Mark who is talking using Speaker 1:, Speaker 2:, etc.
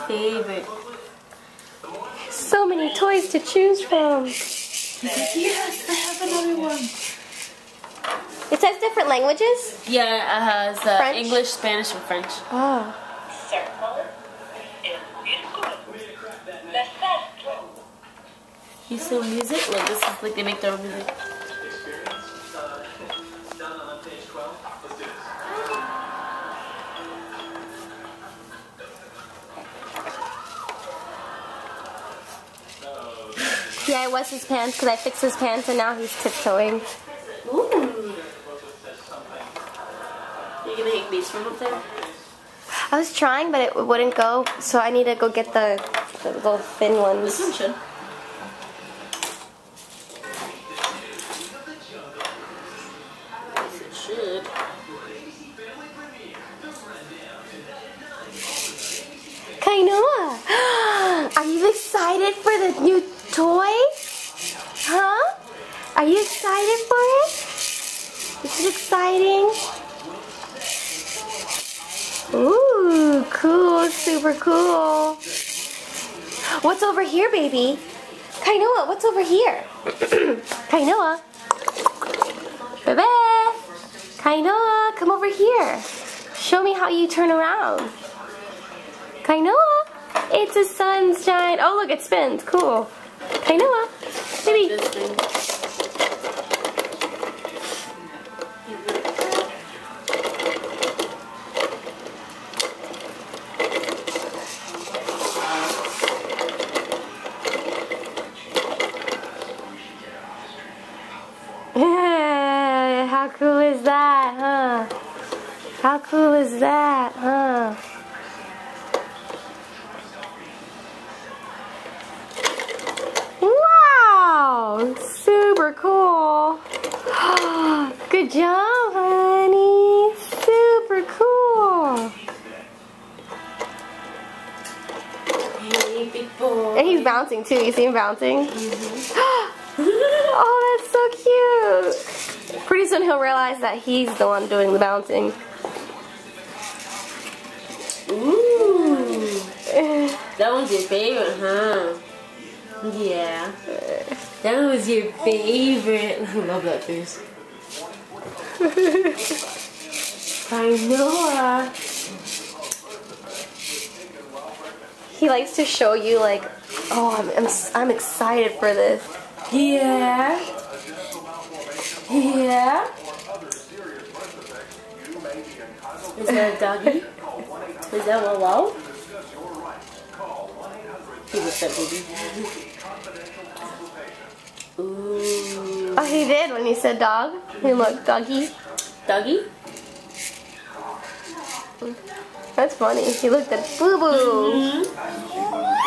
Speaker 1: favorite.
Speaker 2: So many toys to choose from.
Speaker 1: Yes, I have another one.
Speaker 2: It says different languages?
Speaker 1: Yeah, it has
Speaker 2: French?
Speaker 1: English, Spanish, and French.
Speaker 2: Oh.
Speaker 1: You saw music? Look, this is like they make their own music.
Speaker 2: Yeah, it was his pants because I fixed his pants and now he's tiptoeing.
Speaker 1: Ooh. You gonna hang beats from up there?
Speaker 2: I was trying, but it wouldn't go, so I need to go get the little thin ones.
Speaker 1: This one should. Yes, it should.
Speaker 2: Kainoa, are you excited for the new toy? Huh? Are you excited for it? This is exciting. Ooh, cool, super cool. What's over here, baby? Kainoa, what's over here? Kainoa. Bebe. Kainoa, come over here. Show me how you turn around. Kainoa, it's a sunshine. Oh, look, it spins. Cool. Kainoa, baby.
Speaker 1: This thing.
Speaker 2: How cool is that, huh? How cool is that, huh? Wow! Super cool. Good job, honey. Super cool.
Speaker 1: Hey, big boy.
Speaker 2: And he's bouncing too. You see him bouncing? Oh, that's so cute. Pretty soon he'll realize that he's the one doing the bouncing.
Speaker 1: Ooh. That one's your favorite, huh? Yeah. That was your favorite. I love that face. I know.
Speaker 2: He likes to show you like, oh, I'm excited for this.
Speaker 1: Yeah. Yeah. Is that a doggy? Is that a wow? He was that baby. Ooh.
Speaker 2: Oh, he did when he said dog. He looked doggy.
Speaker 1: Doggy?
Speaker 2: That's funny. He looked at Boo Boo.
Speaker 1: Mm-hmm.